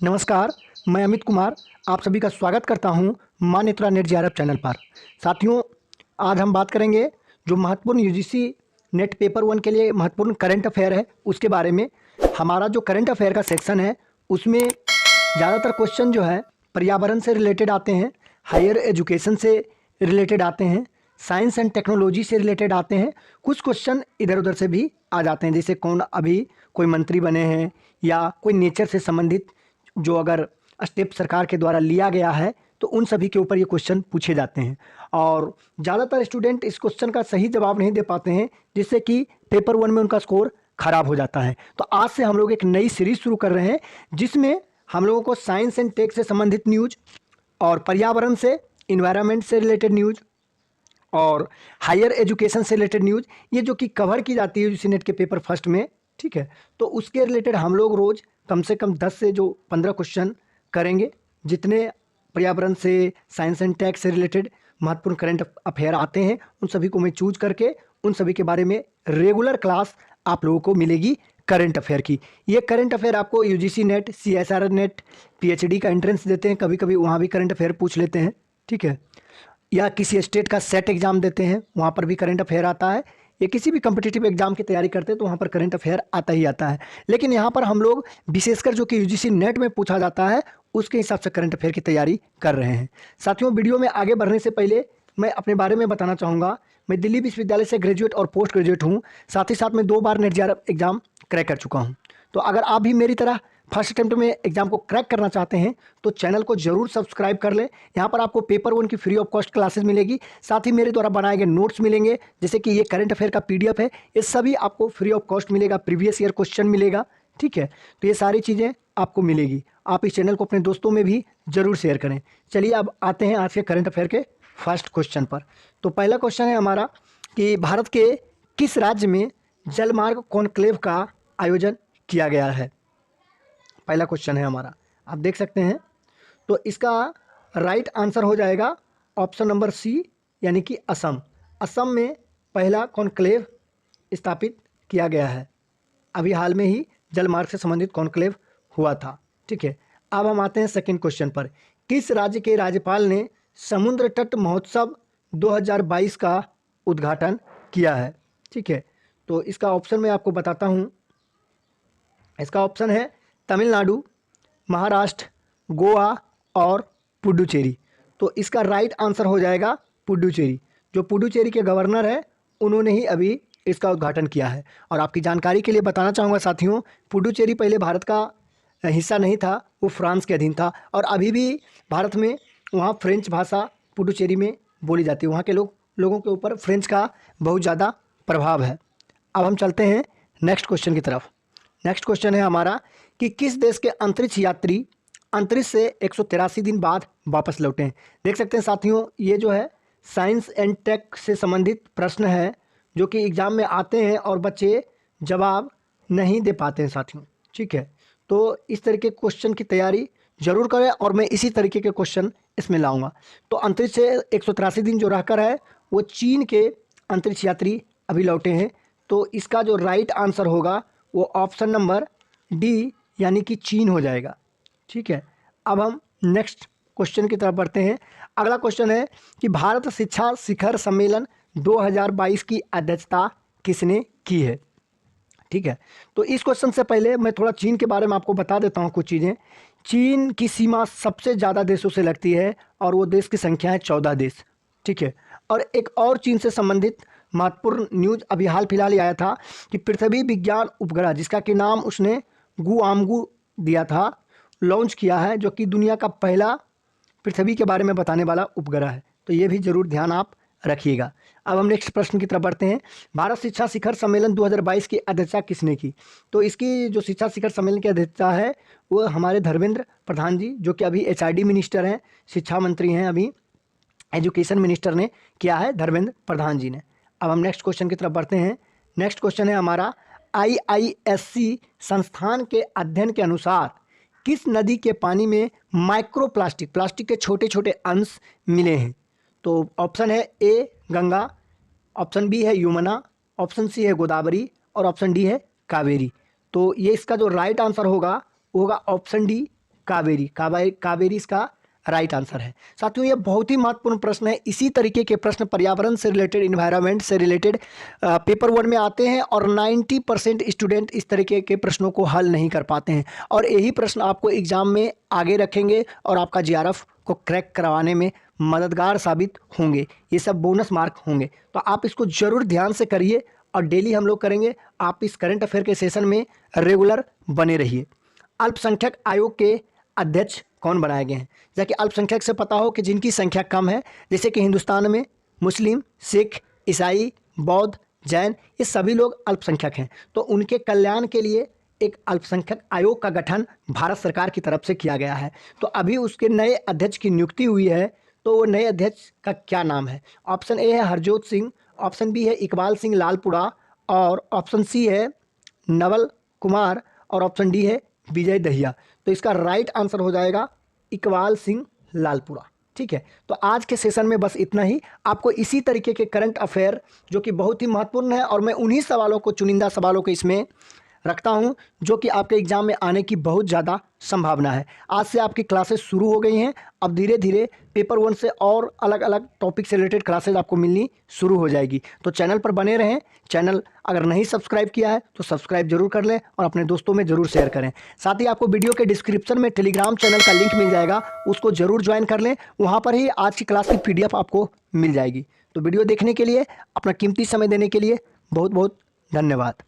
नमस्कार, मैं अमित कुमार आप सभी का स्वागत करता हूं माँ नेत्रा नेट जेआरएफ चैनल पर। साथियों, आज हम बात करेंगे जो महत्वपूर्ण यूजीसी नेट पेपर 1 के लिए महत्वपूर्ण करंट अफेयर है उसके बारे में। हमारा जो करंट अफेयर का सेक्शन है उसमें ज़्यादातर क्वेश्चन जो है पर्यावरण से रिलेटेड आते हैं, हायर एजुकेशन से रिलेटेड आते हैं, साइंस एंड टेक्नोलॉजी से रिलेटेड आते हैं। कुछ क्वेश्चन इधर उधर से भी आ जाते हैं, जैसे कौन अभी कोई मंत्री बने हैं या कोई नेचर से संबंधित जो अगर स्टेप सरकार के द्वारा लिया गया है तो उन सभी के ऊपर ये क्वेश्चन पूछे जाते हैं। और ज़्यादातर स्टूडेंट इस क्वेश्चन का सही जवाब नहीं दे पाते हैं, जिससे कि पेपर 1 में उनका स्कोर खराब हो जाता है। तो आज से हम लोग एक नई सीरीज शुरू कर रहे हैं जिसमें हम लोगों को साइंस एंड टेक से संबंधित न्यूज और पर्यावरण से, इन्वायरमेंट से रिलेटेड न्यूज और हायर एजुकेशन से रिलेटेड न्यूज, ये जो कि कवर की जाती है यूजीसी नेट के पेपर फर्स्ट में, ठीक है। तो उसके रिलेटेड हम लोग रोज़ कम से कम 10 से जो 15 क्वेश्चन करेंगे। जितने पर्यावरण से, साइंस एंड टेक से रिलेटेड महत्वपूर्ण करंट अफेयर आते हैं उन सभी को मैं चूज करके उन सभी के बारे में रेगुलर क्लास आप लोगों को मिलेगी करंट अफेयर की। ये करंट अफेयर आपको UGC net, CSR net, PhD का एंट्रेंस देते हैं, कभी कभी वहाँ भी करंट अफेयर पूछ लेते हैं, ठीक है। या किसी स्टेट का सेट एग्जाम देते हैं, वहाँ पर भी करंट अफेयर आता है। या किसी भी कम्पिटिटिव एग्जाम की तैयारी करते हैं तो वहाँ पर करंट अफेयर आता ही आता है। लेकिन यहाँ पर हम लोग विशेषकर जो कि यूजीसी नेट में पूछा जाता है उसके हिसाब से करंट अफेयर की तैयारी कर रहे हैं। साथियों, वीडियो में आगे बढ़ने से पहले मैं अपने बारे में बताना चाहूँगा। मैं दिल्ली विश्वविद्यालय से ग्रेजुएट और पोस्ट ग्रेजुएट हूँ। साथ ही साथ मैं 2 बार नेट जेआरएफ एग्जाम क्रैक कर चुका हूँ। तो अगर आप भी मेरी तरह फर्स्ट अटेम्प्ट में एग्जाम को क्रैक करना चाहते हैं तो चैनल को जरूर सब्सक्राइब कर लें। यहाँ पर आपको पेपर 1 की फ्री ऑफ कॉस्ट क्लासेस मिलेगी, साथ ही मेरे द्वारा बनाए गए नोट्स मिलेंगे, जैसे कि ये करंट अफेयर का पीडीएफ है, ये सभी आपको फ्री ऑफ कॉस्ट मिलेगा। प्रीवियस ईयर क्वेश्चन मिलेगा, ठीक है। तो ये सारी चीज़ें आपको मिलेगी। आप इस चैनल को अपने दोस्तों में भी जरूर शेयर करें। चलिए अब आते हैं आज के करंट अफेयर के फर्स्ट क्वेश्चन पर। तो पहला क्वेश्चन है हमारा कि भारत के किस राज्य में जलमार्ग कॉन्क्लेव का आयोजन किया गया है। पहला क्वेश्चन है हमारा, आप देख सकते हैं। तो इसका राइट आंसर हो जाएगा ऑप्शन नंबर सी, यानी कि असम। असम में पहला कॉन्क्लेव स्थापित किया गया है। अभी हाल में ही जलमार्ग से संबंधित कॉन्क्लेव हुआ था, ठीक है। अब हम आते हैं सेकंड क्वेश्चन पर। किस राज्य के राज्यपाल ने समुद्र तट महोत्सव 2022 का उद्घाटन किया है, ठीक है। तो इसका ऑप्शन मैं आपको बताता हूँ। इसका ऑप्शन है तमिलनाडु, महाराष्ट्र, गोवा और पुडुचेरी। तो इसका राइट आंसर हो जाएगा पुडुचेरी। जो पुडुचेरी के गवर्नर हैं उन्होंने ही अभी इसका उद्घाटन किया है। और आपकी जानकारी के लिए बताना चाहूँगा साथियों, पुडुचेरी पहले भारत का हिस्सा नहीं था, वो फ्रांस के अधीन था। और अभी भी भारत में वहाँ फ्रेंच भाषा पुडुचेरी में बोली जाती है। वहाँ के लोगों के ऊपर फ्रेंच का बहुत ज़्यादा प्रभाव है। अब हम चलते हैं नेक्स्ट क्वेश्चन की तरफ। नेक्स्ट क्वेश्चन है हमारा कि किस देश के अंतरिक्ष यात्री अंतरिक्ष से 183 दिन बाद वापस लौटे हैं। देख सकते हैं साथियों, ये जो है साइंस एंड टेक से संबंधित प्रश्न है जो कि एग्जाम में आते हैं और बच्चे जवाब नहीं दे पाते हैं साथियों, ठीक है। तो इस तरह के क्वेश्चन की तैयारी जरूर करें और मैं इसी तरीके के क्वेश्चन इसमें लाऊंगा। तो अंतरिक्ष से 183 दिन जो रहकर है वो चीन के अंतरिक्ष यात्री अभी लौटे हैं। तो इसका जो राइट आंसर होगा वो ऑप्शन नंबर डी, यानी कि चीन हो जाएगा, ठीक है। अब हम नेक्स्ट क्वेश्चन की तरफ बढ़ते हैं। अगला क्वेश्चन है कि भारत शिक्षा शिखर सम्मेलन 2022 की अध्यक्षता किसने की है, ठीक है। तो इस क्वेश्चन से पहले मैं थोड़ा चीन के बारे में आपको बता देता हूँ कुछ चीज़ें। चीन की सीमा सबसे ज़्यादा देशों से लगती है और वो देश की संख्या है 14 देश, ठीक है। और एक और चीन से संबंधित महत्वपूर्ण न्यूज अभी हाल फिलहाल ही आया था कि पृथ्वी विज्ञान उपग्रह, जिसका कि नाम उसने गुआंगू दिया था, लॉन्च किया है, जो कि दुनिया का पहला पृथ्वी के बारे में बताने वाला उपग्रह है। तो ये भी जरूर ध्यान आप रखिएगा। अब हम नेक्स्ट प्रश्न की तरफ बढ़ते हैं। भारत शिक्षा शिखर सम्मेलन 2022 की अध्यक्षता किसने की। तो इसकी जो शिक्षा शिखर सम्मेलन की अध्यक्षता है वो हमारे धर्मेंद्र प्रधान जी, जो कि अभी एचआरडी मिनिस्टर हैं, शिक्षा मंत्री हैं, अभी एजुकेशन मिनिस्टर ने किया है, धर्मेंद्र प्रधान जी ने। अब हम नेक्स्ट क्वेश्चन की तरफ बढ़ते हैं। नेक्स्ट क्वेश्चन है हमारा, आईआईएससी संस्थान के अध्ययन के अनुसार किस नदी के पानी में माइक्रोप्लास्टिक, प्लास्टिक के छोटे छोटे अंश मिले हैं। तो ऑप्शन है ए गंगा, ऑप्शन बी है यमुना, ऑप्शन सी है गोदावरी और ऑप्शन डी है कावेरी। तो ये इसका जो राइट आंसर होगा वो होगा ऑप्शन डी कावेरी इसका राइट आंसर है। साथियों, ये बहुत ही महत्वपूर्ण प्रश्न है। इसी तरीके के प्रश्न पर्यावरण से रिलेटेड, इन्वायरमेंट से रिलेटेड पेपर 1 में आते हैं और 90% स्टूडेंट इस तरीके के प्रश्नों को हल नहीं कर पाते हैं और यही प्रश्न आपको एग्जाम में आगे रखेंगे और आपका जीआरएफ को क्रैक करवाने में मददगार साबित होंगे। ये सब बोनस मार्क होंगे, तो आप इसको ज़रूर ध्यान से करिए और डेली हम लोग करेंगे। आप इस करंट अफेयर के सेशन में रेगुलर बने रहिए। अल्पसंख्यक आयोग के अध्यक्ष कौन बनाए गए हैं? जैसे कि अल्पसंख्यक से पता हो कि जिनकी संख्या कम है, जैसे कि हिंदुस्तान में मुस्लिम, सिख, ईसाई, बौद्ध, जैन, ये सभी लोग अल्पसंख्यक हैं, तो उनके कल्याण के लिए एक अल्पसंख्यक आयोग का गठन भारत सरकार की तरफ से किया गया है। तो अभी उसके नए अध्यक्ष की नियुक्ति हुई है, तो वो नए अध्यक्ष का क्या नाम है? ऑप्शन ए है हरजोत सिंह, ऑप्शन बी है इकबाल सिंह लालपुरा और ऑप्शन सी है नवल कुमार और ऑप्शन डी है विजय दहिया। तो इसका राइट आंसर हो जाएगा इकबाल सिंह लालपुरा। ठीक है, तो आज के सेशन में बस इतना ही। आपको इसी तरीके के करंट अफेयर जो कि बहुत ही महत्वपूर्ण है और मैं उन्हीं सवालों को, चुनिंदा सवालों को इसमें रखता हूं जो कि आपके एग्जाम में आने की बहुत ज़्यादा संभावना है। आज से आपकी क्लासेस शुरू हो गई हैं। अब धीरे धीरे पेपर 1 से और अलग अलग टॉपिक से रिलेटेड क्लासेस आपको मिलनी शुरू हो जाएगी। तो चैनल पर बने रहें। चैनल अगर नहीं सब्सक्राइब किया है तो सब्सक्राइब जरूर कर लें और अपने दोस्तों में ज़रूर शेयर करें। साथ ही आपको वीडियो के डिस्क्रिप्शन में टेलीग्राम चैनल का लिंक मिल जाएगा, उसको ज़रूर ज्वाइन कर लें। वहाँ पर ही आज की क्लास की PDF आपको मिल जाएगी। तो वीडियो देखने के लिए, अपना कीमती समय देने के लिए बहुत बहुत धन्यवाद।